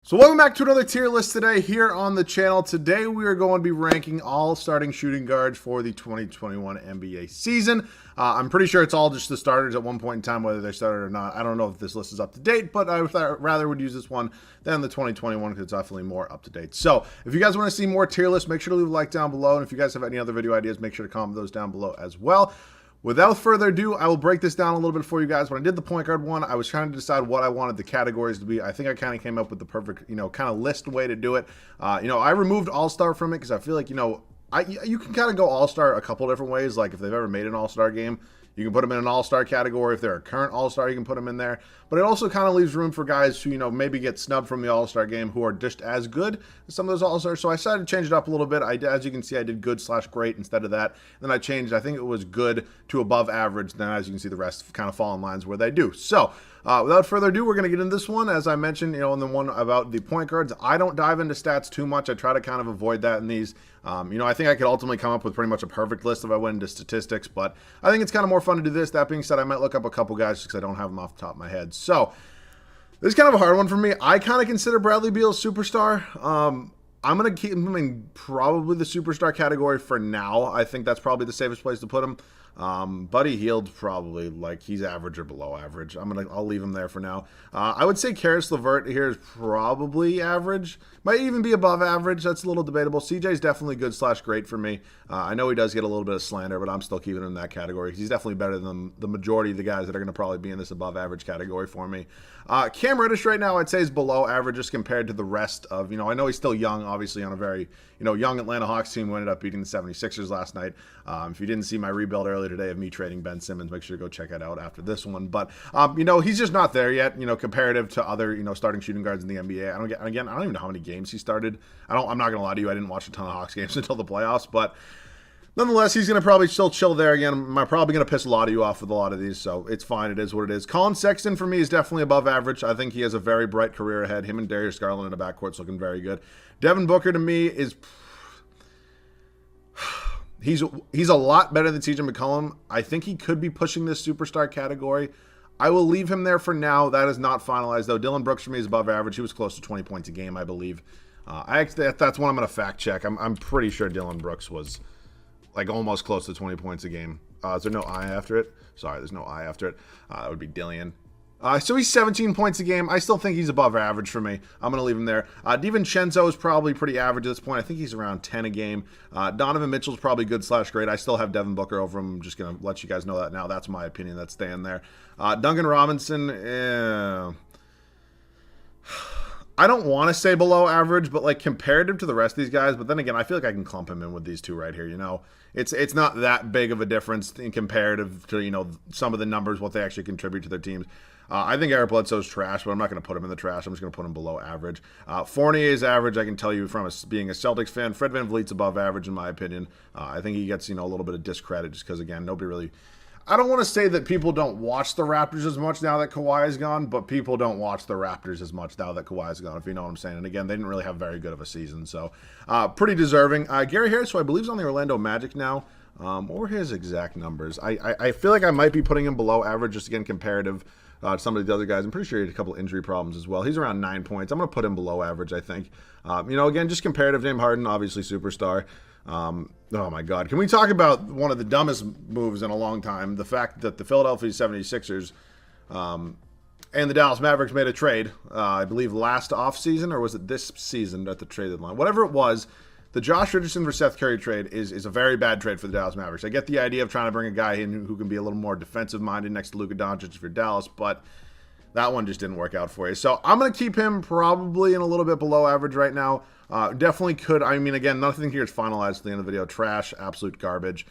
So welcome back to another tier list today here on the channel. Today we are going to be ranking all starting shooting guards for the 2021 NBA season. I'm pretty sure it's all just the starters at one point in time, whether they started or not. I don't know if this list is up to date, but I rather would use this one than the 2021 because it's definitely more up to date. So if you guys want to see more tier lists, make sure to leave a like down below. And if you guys have any other video ideas, make sure to comment those down below as well. Without further ado, I will break this down a little bit for you guys. When I did the point guard one, I was trying to decide what I wanted the categories to be. I think I kind of came up with the perfect, kind of list way to do it. I removed All-Star from it because I feel like, you can kind of go All-Star a couple different ways. Like if they've ever made an All-Star game, you can put them in an All-Star category. If they're a current All-Star, you can put them in there. But it also kind of leaves room for guys who, maybe get snubbed from the All-Star game who are just as good as some of those All-Stars. So I decided to change it up a little bit. As you can see, I did good/great instead of that. Then I changed, I think it was good to above average. Then as you can see, the rest kind of fall in lines where they do. So without further ado, we're going to get into this one. As I mentioned, in the one about the point guards, I don't dive into stats too much. I try to kind of avoid that in these. I think I could ultimately come up with pretty much a perfect list if I went into statistics, but I think it's kind of more fun to do this. That being said, I might look up a couple guys just because I don't have them off the top of my head. So this is kind of a hard one for me. I kind of consider Bradley Beal a superstar. I'm going to keep him in probably the superstar category for now. I think that's probably the safest place to put him. Buddy Hield probably like he's average or below average. I'll leave him there for now. I would say Karis LeVert here is probably average. Might even be above average. That's a little debatable. CJ's definitely good/great for me. I know he does get a little bit of slander, but I'm still keeping him in that category. He's definitely better than the majority of the guys that are going to probably be in this above average category for me. Cam Reddish right now I'd say is below average just compared to the rest of, I know he's still young, obviously on a very, young Atlanta Hawks team who ended up beating the 76ers last night. If you didn't see my rebuild earlier today of me trading Ben Simmons, make sure to go check it out after this one. But, he's just not there yet, comparative to other, starting shooting guards in the NBA. I don't even know how many games he started. I'm not going to lie to you. I didn't watch a ton of Hawks games until the playoffs, but nonetheless, he's going to probably still chill there again. I'm probably going to piss a lot of you off with a lot of these, so it's fine. It is what it is. Colin Sexton, for me, is definitely above average. I think he has a very bright career ahead. Him and Darius Garland in the backcourt's looking very good. Devin Booker, to me, is... He's a lot better than CJ McCollum. I think he could be pushing this superstar category. I will leave him there for now. That is not finalized, though. Dylan Brooks, for me, is above average. He was close to 20 points a game, I believe. That's one I'm going to fact check. I'm pretty sure Dylan Brooks was... like almost close to 20 points a game. Is there no I after it? Sorry, there's no I after it. That would be Dillian. So he's 17 points a game. I still think he's above average for me. I'm going to leave him there. DiVincenzo is probably pretty average at this point. I think he's around 10 a game. Donovan Mitchell's probably good/great. I still have Devin Booker over him. I'm just going to let you guys know that now. That's my opinion. That's staying there. Duncan Robinson, I don't want to say below average, but like comparative to the rest of these guys. But then again, I feel like I can clump him in with these two right here. It's not that big of a difference in comparative to some of the numbers, what they actually contribute to their teams. I think Eric Bledsoe's trash, but I'm not going to put him in the trash. I'm just going to put him below average. Fournier is average. I can tell you from being a Celtics fan. Fred VanVleet's above average in my opinion. I think he gets a little bit of discredit just because again nobody really. I don't want to say that people don't watch the Raptors as much now that Kawhi is gone, but people don't watch the Raptors as much now that Kawhi is gone, if you know what I'm saying. And again, they didn't really have very good of a season, so pretty deserving. Gary Harris, who I believe is on the Orlando Magic now. What were his exact numbers? I feel like I might be putting him below average, just again comparative to some of the other guys. I'm pretty sure he had a couple injury problems as well. He's around 9 points. I'm going to put him below average, I think. Again, just comparative. James Harden, obviously superstar. Oh my God. Can we talk about one of the dumbest moves in a long time? The fact that the Philadelphia 76ers and the Dallas Mavericks made a trade, I believe last offseason, or was it this season at the trade deadline? Whatever it was, the Josh Richardson for Seth Curry trade is a very bad trade for the Dallas Mavericks. I get the idea of trying to bring a guy in who can be a little more defensive-minded next to Luka Doncic for Dallas, but that one just didn't work out for you. So I'm going to keep him probably in a little bit below average right now. Definitely could. I mean, again, nothing here is finalized at the end of the video. Trash, absolute garbage.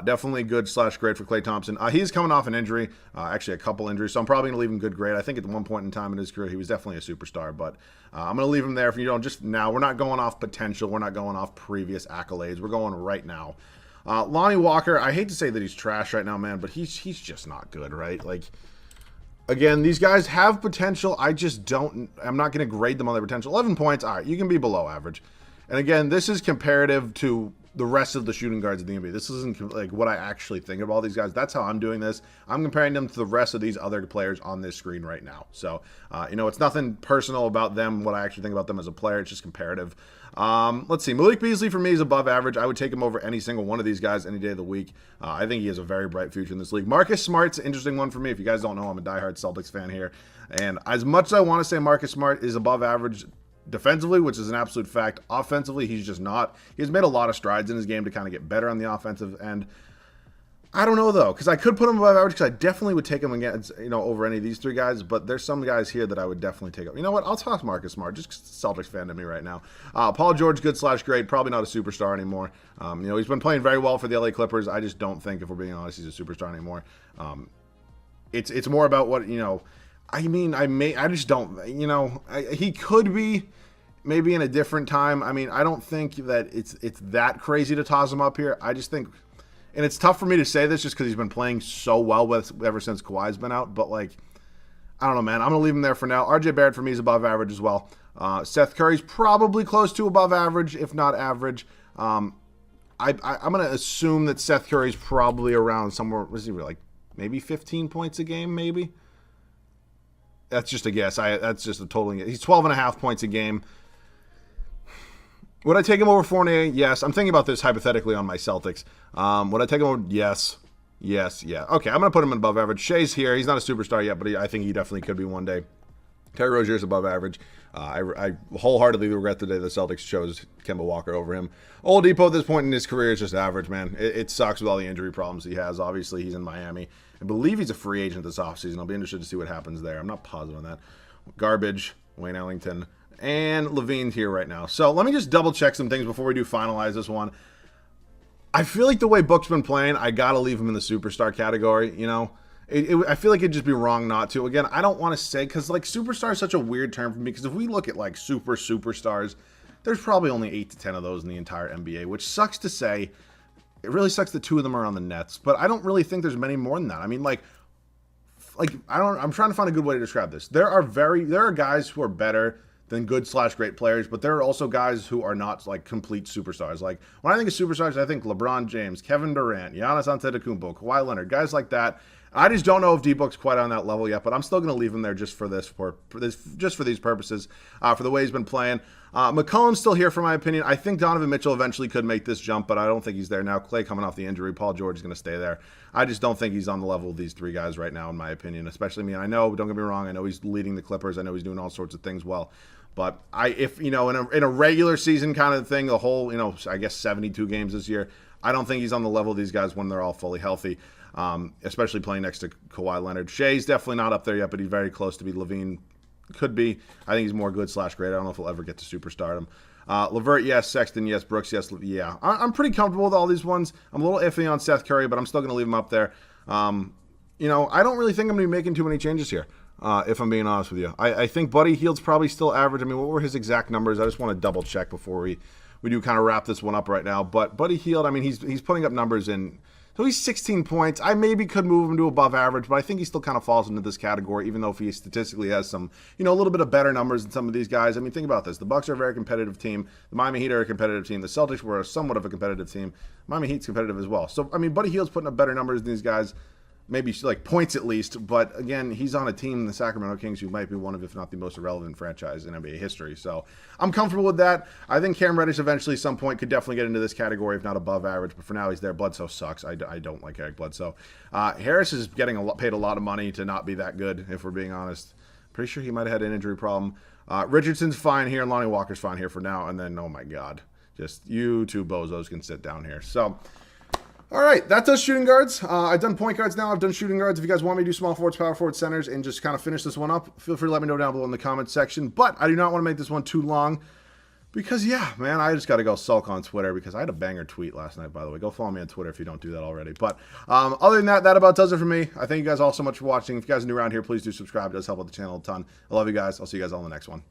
Definitely good/great for Klay Thompson. He's coming off an injury, actually a couple injuries, so I'm probably going to leave him good/great. I think at one point in time in his career, he was definitely a superstar, but I'm going to leave him there for just now. We're not going off potential. We're not going off previous accolades. We're going right now. Lonnie Walker, I hate to say that he's trash right now, man, but he's just not good, right? Like, again, these guys have potential. I'm not going to grade them on their potential. 11 points, all right, you can be below average. And again, this is comparative to the rest of the shooting guards in the NBA. This isn't like what I actually think of all these guys. That's how I'm doing this. I'm comparing them to the rest of these other players on this screen right now. So, it's nothing personal about them, what I actually think about them as a player. It's just comparative. Let's see. Malik Beasley for me is above average. I would take him over any single one of these guys any day of the week. I think he has a very bright future in this league. Marcus Smart's an interesting one for me. If you guys don't know, I'm a diehard Celtics fan here. And as much as I want to say Marcus Smart is above average defensively, which is an absolute fact, offensively, he's just not. He's made a lot of strides in his game to kind of get better on the offensive end. I don't know, though, because I could put him above average because I definitely would take him against, over any of these three guys, but there's some guys here that I would definitely take up. You know what? I'll toss Marcus Smart, just because Celtics fan to me right now. Paul George, good/great, probably not a superstar anymore. He's been playing very well for the LA Clippers. I just don't think, if we're being honest, he's a superstar anymore. It's more about what, I just don't, he could be maybe in a different time. I don't think that it's that crazy to toss him up here. I just think, and it's tough for me to say this just because he's been playing so well ever since Kawhi's been out, but I don't know, man. I'm going to leave him there for now. RJ Barrett for me is above average as well. Seth Curry's probably close to above average, if not average. I'm going to assume that Seth Curry's probably around somewhere, was he like maybe 15 points a game, maybe? That's just a guess. That's just a total guess. He's 12.5 points a game. Would I take him over Fournier? Yes. I'm thinking about this hypothetically on my Celtics. Would I take him over? Yes. Yes. Yeah. Okay, I'm going to put him in above average. Shea's here. He's not a superstar yet, but I think he definitely could be one day. Terry Rozier's above average. I wholeheartedly regret the day the Celtics chose Kemba Walker over him. Oladipo at this point in his career is just average, man. It sucks with all the injury problems he has. Obviously, he's in Miami. I believe he's a free agent this offseason. I'll be interested to see what happens there. I'm not positive on that. Garbage, Wayne Ellington, and Levine's here right now. So let me just double check some things before we do finalize this one. I feel like the way Book's been playing, I got to leave him in the superstar category, I feel like it'd just be wrong not to. Again, I don't want to say, because superstar is such a weird term for me, because if we look at superstars, there's probably only 8 to 10 of those in the entire NBA, which sucks to say. It really sucks that 2 of them are on the Nets, but I don't really think there's many more than that. I'm trying to find a good way to describe this. There are guys who are better than good/great players, but there are also guys who are not complete superstars. When I think of superstars, I think LeBron James, Kevin Durant, Giannis Antetokounmpo, Kawhi Leonard, guys like that. I just don't know if D-Book's quite on that level yet, but I'm still going to leave him there just for these purposes, for the way he's been playing. McCollum's still here, for my opinion. I think Donovan Mitchell eventually could make this jump, but I don't think he's there now. Clay coming off the injury. Paul George is going to stay there. I just don't think he's on the level of these 3 guys right now, in my opinion, especially me. And I know, don't get me wrong, I know he's leading the Clippers. I know he's doing all sorts of things well. But in a regular season kind of thing, the whole, I guess 72 games this year, I don't think he's on the level of these guys when they're all fully healthy. Especially playing next to Kawhi Leonard. Shea's definitely not up there yet, but he's very close to be. Levine could be. I think he's more good/great. I don't know if he'll ever get to superstardom. LeVert, yes. Sexton, yes. Brooks, yes. Yeah. I'm pretty comfortable with all these ones. I'm a little iffy on Seth Curry, but I'm still going to leave him up there. I don't really think I'm going to be making too many changes here, if I'm being honest with you. I think Buddy Hield's probably still average. What were his exact numbers? I just want to double check before we do kind of wrap this one up right now. But Buddy Hield, he's putting up numbers in. So he's 16 points. I maybe could move him to above average, but I think he still kind of falls into this category, even though if he statistically has some, a little bit of better numbers than some of these guys. Think about this. The Bucks are a very competitive team. The Miami Heat are a competitive team. The Celtics were somewhat of a competitive team. Miami Heat's competitive as well. So, Buddy Hield's putting up better numbers than these guys. Maybe points at least, but again, he's on a team, the Sacramento Kings, who might be one of, if not the most irrelevant franchise in NBA history. So I'm comfortable with that. I think Cam Reddish eventually, at some point, could definitely get into this category, if not above average. But for now, he's there. Bledsoe sucks. I don't like Eric Bledsoe. Harris is getting paid a lot of money to not be that good, if we're being honest. Pretty sure he might have had an injury problem. Richardson's fine here, and Lonnie Walker's fine here for now. And then, oh my God, just you 2 bozos can sit down here. So. All right, that does shooting guards. I've done point guards now. I've done shooting guards. If you guys want me to do small forwards, power forwards, centers, and just kind of finish this one up, feel free to let me know down below in the comments section. But I do not want to make this one too long because, yeah, man, I just got to go sulk on Twitter because I had a banger tweet last night, by the way. Go follow me on Twitter if you don't do that already. But other than that about does it for me. I thank you guys all so much for watching. If you guys are new around here, please do subscribe. It does help out the channel a ton. I love you guys. I'll see you guys all in the next one.